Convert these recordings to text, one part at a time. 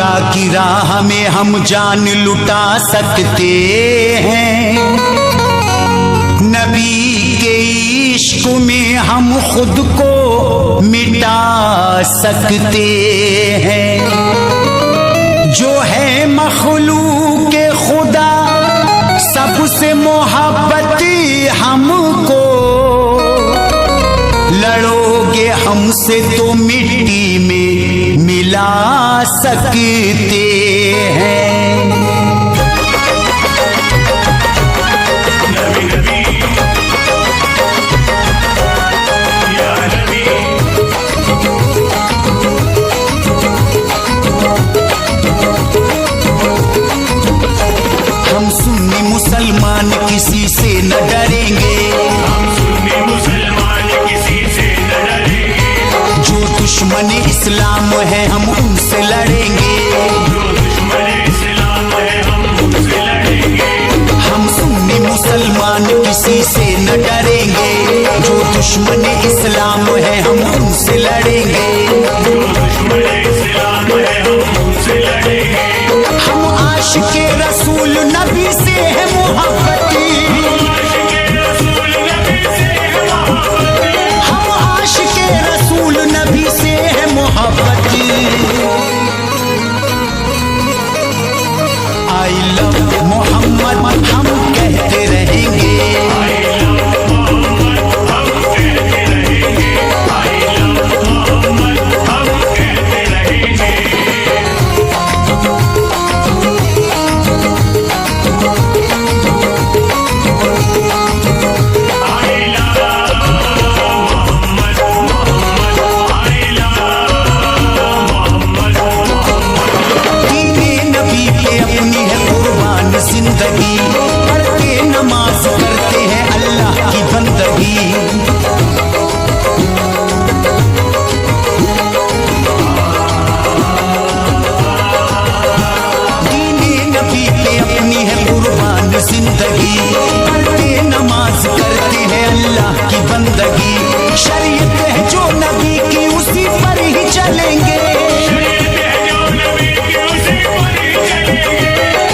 खुदा की राह में हम जान लुटा सकते हैं, नबी के इश्क में हम खुद को मिटा सकते हैं। जो है मखलूक खुदा सबसे मोहब्बत हमको, लड़ोगे हमसे तो मिट्टी में मिला सकते हैं। मुसलमान किसी से न डरेंगे, हम सुन्नी मुसलमान किसी से न डरेंगे। जो दुश्मन इस्लाम है हम उनसे लड़ेंगे, जो दुश्मन इस्लाम है हम उनसे लड़ेंगे। हम सुन्नी मुसलमान किसी से न डरेंगे, जो दुश्मन इस्लाम है हम उनसे लड़ेंगे, जो दुश्मन इस्लाम है हम उनसे लड़ेंगे। हम आशिके रसूल नबी से है मोहब्बती, हम आशिके रसूल नबी से है मोहब्बती। आई लव मोहम्मद हम कहते रहेंगे, जिंदगी पढ़ते नमाज करते हैं अल्लाह की बंदगी। दीने नबी पे अपनी है कुर्बान जिंदगी, पढ़ते नमाज करते हैं अल्लाह की बंदगी। शरीयत है जो नबी की उसी पर ही चलेंगे,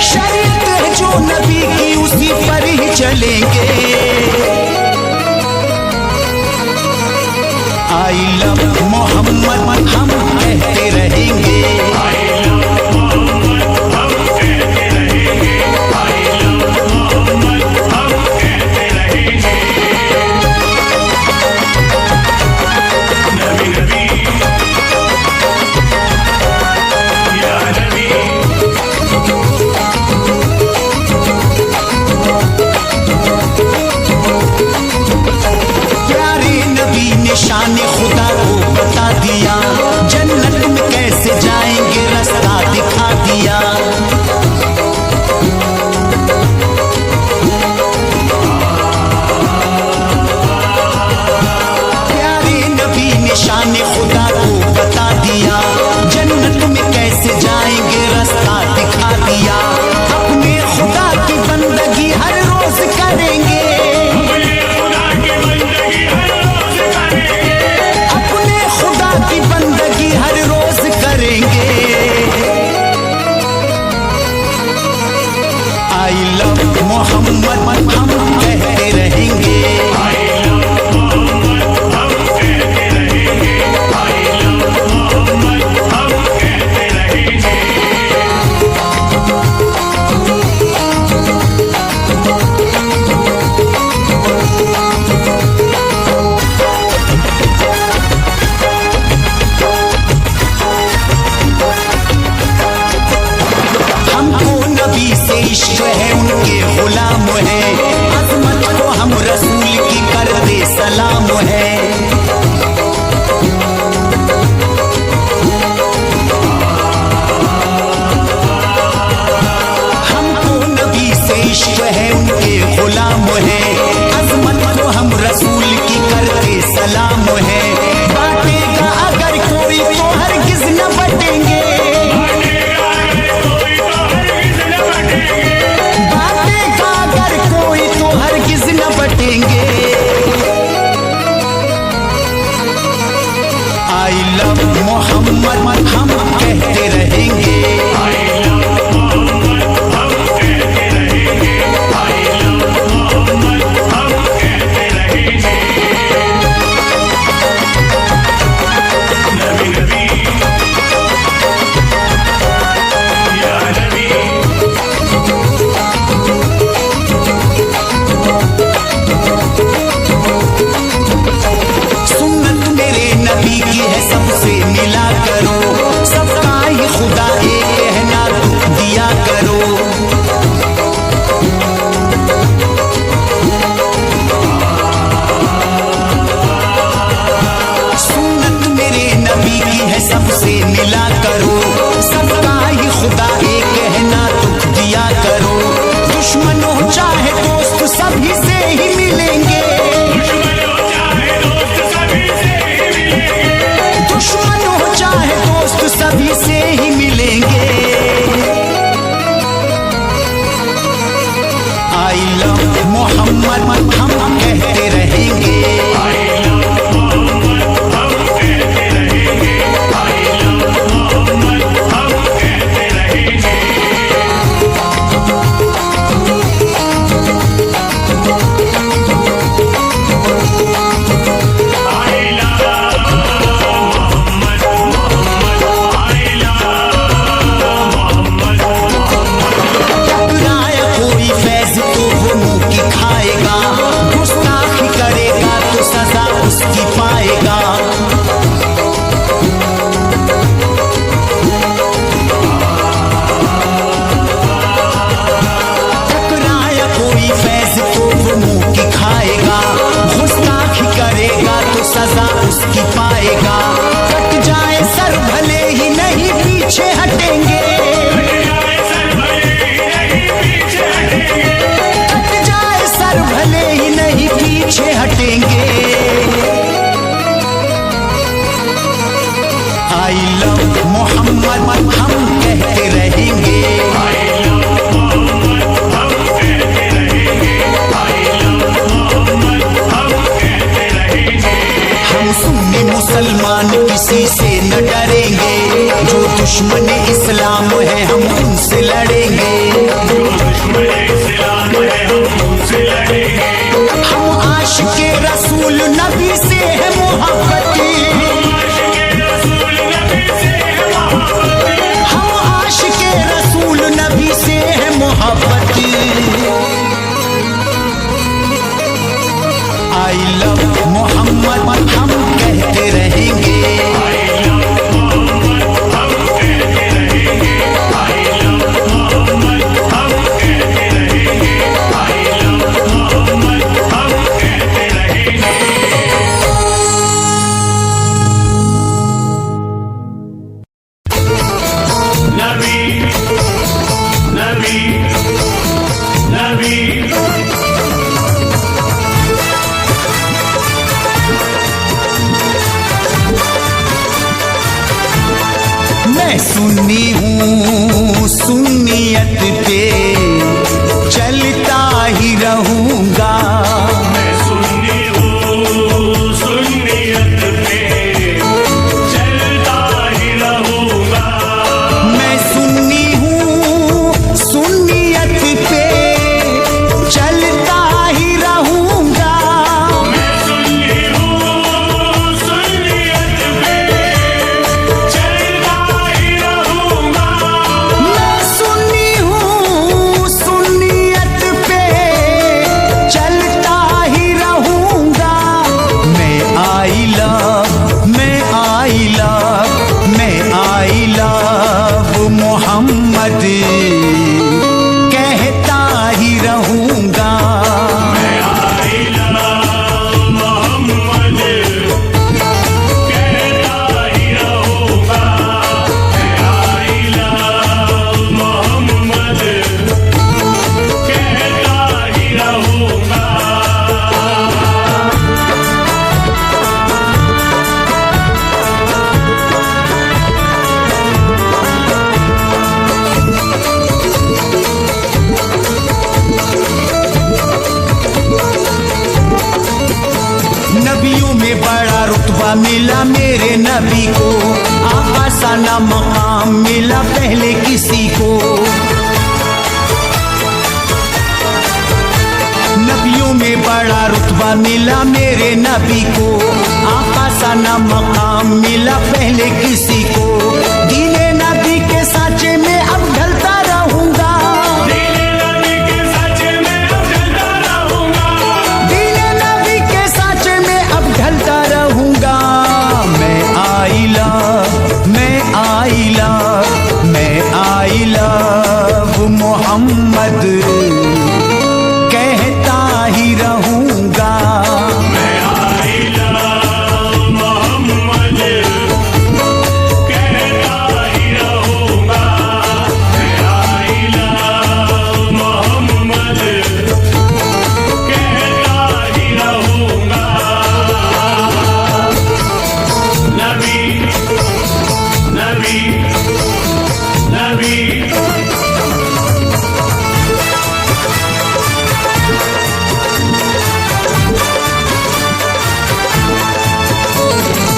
शरीयत है जो नबी की उसी पर ही चलेंगे। आई लव मोहम्मद हम कहते रहेंगे, शान खुदा को बता दिया, जन्नत में कैसे जाएंगे रास्ता दिखा दिया। प्यारे नबी ने शान खुदा को बता दिया, जन्नत में कैसे जाएंगे रास्ता दिखा दिया। अपने खुदा की बंदगी हर रोज करेंगे, की बंदगी हर रोज करेंगे। आई लव मोहम्मद हम कहते रहेंगे, इश्क है उनके गुलाम है, अजमत को हम रसूल की करते सलाम है। हमको नबी से इश्क है उनके गुलाम है, अजमत को हम रसूल की करते सलाम है। बांटेगा अगर कोई तो हरगिज न बटेंगे, हरगिज न बटेंगे। आई लव मोहम्मद हम कहते रहेंगे, सबसे मिला करो, सबका ही खुदा एक है ना दुख दिया करो। दुश्मन हो चाहे दोस्त सभी से ही मिलेंगे, दुश्मन हो चाहे दोस्त सभी से ही मिलेंगे, दुश्मन हो चाहे दोस्त सभी से ही मिलेंगे। आई लव मोहम्मद हम कहते रहेंगे, सजा उसकी पाएगा। कट जाए सर भले ही नहीं पीछे हटेंगे, कट जाए सर भले ही नहीं पीछे हटेंगे। आई लव मोहम्मद हम कहते रहेंगे, सुन्नी मुसलमान किसी से न डरेंगे, जो दुश्मन इस्लाम है हम उनसे लड़ेंगे, जो दुश्मन इस्लाम है हम उनसे लड़ेंगे। हम आशिके रसूल नबी से है मोहब्बती, हम आशिके रसूल नबी से है मोहब्बती। आई लव मोहम्मद हम कहते रहेंगे, मैं सुन्नी हूँ सुन्नियत पे चलता ही रहूँगा, मैं सुन्नी हूँ सुन्नियत पे चलता ही रहूँगा, मैं सुन्नी हूँ सुन्नियत पे चलता ही रहूँगा, मैं सुन्नी हूँ सुन्नियत पे चलता ही रहूँगा, मैं सुन्नी हूँ सुन्नियत पे चलता ही रहूँगा। मैं आई लव मोहम्मद कहता ही रहूँगा, मैं आई लव मोहम्मद कहता ही रहूँगा, मैं आई लव मोहम्मद कहता ही रहूँगा। नबियों में बड़ा रुतबा मिला मेरे नबी को, आका सा ना मकाम मिला पहले किसी को। नबियों में बड़ा रुतबा मिला मेरे नबी को, आका सा ना मकाम मिला पहले किसी को। दीने नबी के साँचे में अब ढलता रहूंगा, दीने नबी के साँचे में अब ढलता रहूँगा, दीने नबी के साँचे में अब ढलता रहूंगा। मैं आई लव मोहम्मद कहता ही रहूंगा, मैं आई लव मोहम्मद कहता नबी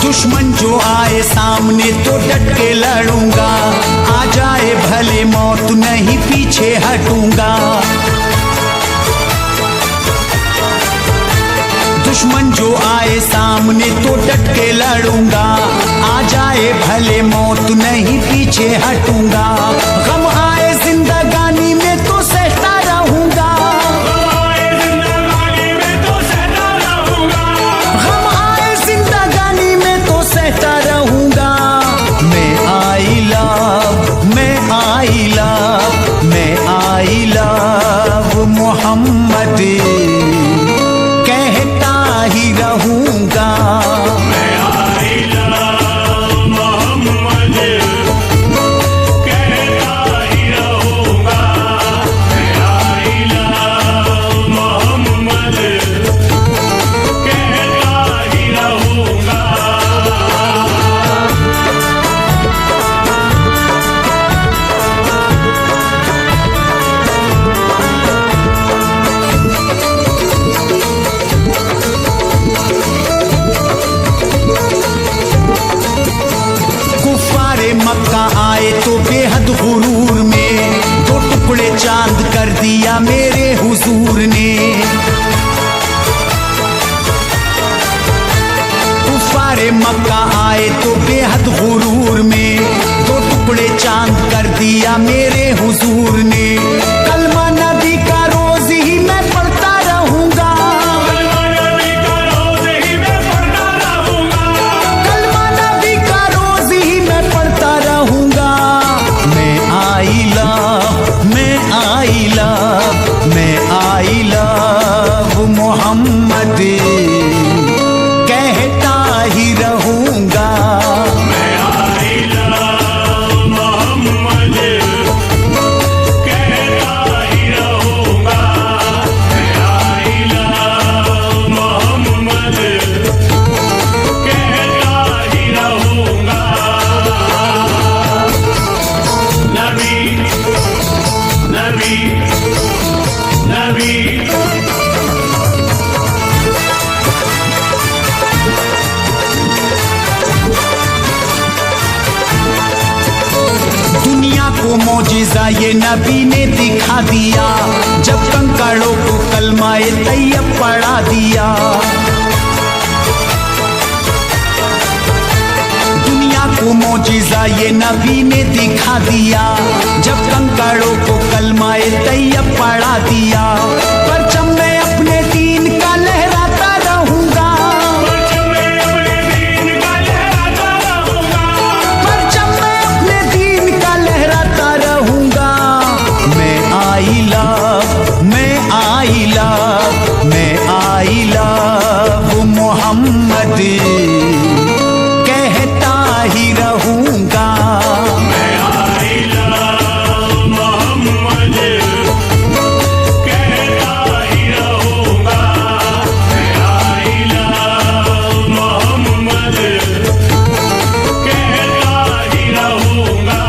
दुश्मन जो आए सामने तो डट के लड़ूंगा, आ जाए भले मौत नहीं पीछे हटूंगा। दुश्मन जो आए सामने तो डट के लड़ूंगा, आ जाए भले मौत नहीं पीछे हटूंगा। गम आए जिंदगानी में तो सहता रहूंगा, गम आए जिंदगानी में तो सहता रहूंगा। मैं आई लव, मैं आई लव, मैं आई लव मोहम्मद कहता ही रहूंगा। मैं आई लव मोहम्मद कहता ही रहूंगा। मैं आई लव मोहम्मद कहता ही रहूंगा। कुफ्फारे मक्का आए तो बेहद गुरूर में, दो टुकड़े चांद कर दिया मेरे हुजूर ने। कुफ्फारे मक्का आए तो बेहद गुरूर में, दो टुकड़े चांद कर दिया मेरे हुजूर ने। कलमा नबी का रोज ही मैं पढ़ता रहूंगा, कलमा नबी का रोज ही मैं पढ़ता रहूंगा। मैं आई लव, मैं आई लव, मैं आई लव मोहम्मद कहता ही रहूंगा। मैं आई लव मोहम्मद कहता ही रहूंगा। मैं आई लव मोहम्मद कहता ही रहूंगा। नबी नबी नबी दुनिया को मौजिजा ये नबी ने दिखा दिया, जब कंकड़ों को कलमाए तैयब पढ़ा दिया। दुनिया को मौजिजा ये नबी ने दिखा दिया, जब कंकड़ों को कलमाए तैयब पढ़ा दिया। परचम मैं अपने दीन का लहराता रहूंगा, परचम मैं अपने दीन का लहराता रहूंगा। मैं आई लव, मैं आई लव, मैं आई लव मोहम्मद कहता ही रहूंगा। मैं आई लव मोहम्मद कहता ही रहूंगा। मैं आई लव मोहम्मद कहता ही रहूंगा।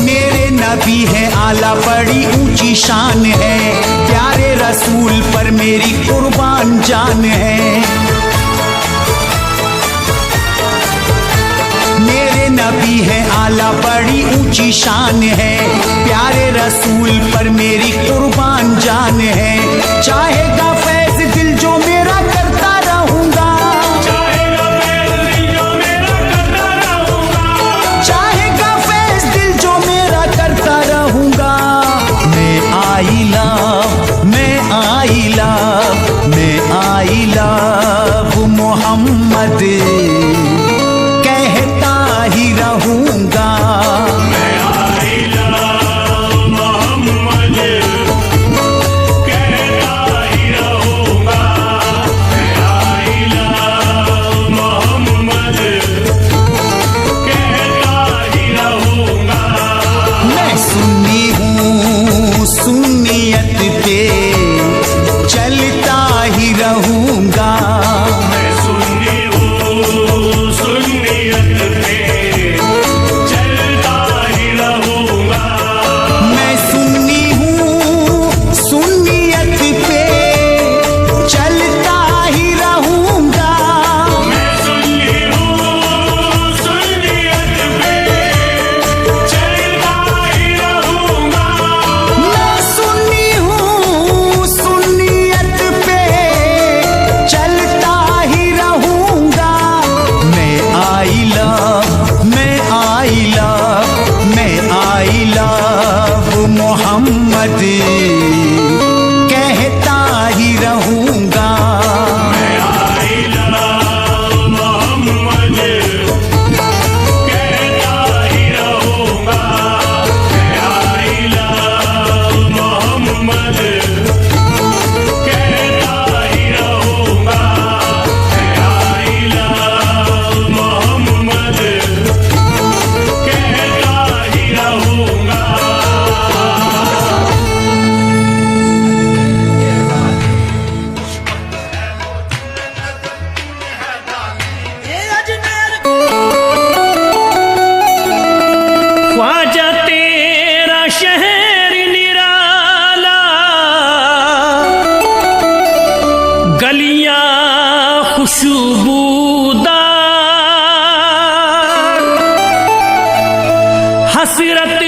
मेरे नबी है आला बड़ी ऊंची शान है, प्यारे रसूल पर मेरी कुर्बान जान है। मेरे नबी है आला बड़ी ऊंची शान है, प्यारे रसूल पर मेरी कुर्बान जान है। चाहेगा फैज दिल जो मेरा करता रहूंगा, चाहेगा फैज दिल जो मेरा करता रहूंगा। चाहेगा फैज दिल जो मेरा करता रहूंगा। मैं आई लव, मैं आई लव, मैं आई लव मोहम्मद कहता ही रहूंगा। मैं आई लव मोहम्मद कहता ही रहूंगा। मोहम्मद कहता ही रहूंगा। मैं आइला मोहम्मद कहता ही रहूंगा। मैं आइला मोहम्मद कहता ही रहूंगा। मैं आइला मोहम्मद कहता ही रहूंगा। ख्वाजा तेरा शहर निराला, गलियां खुशबूदार, हसरत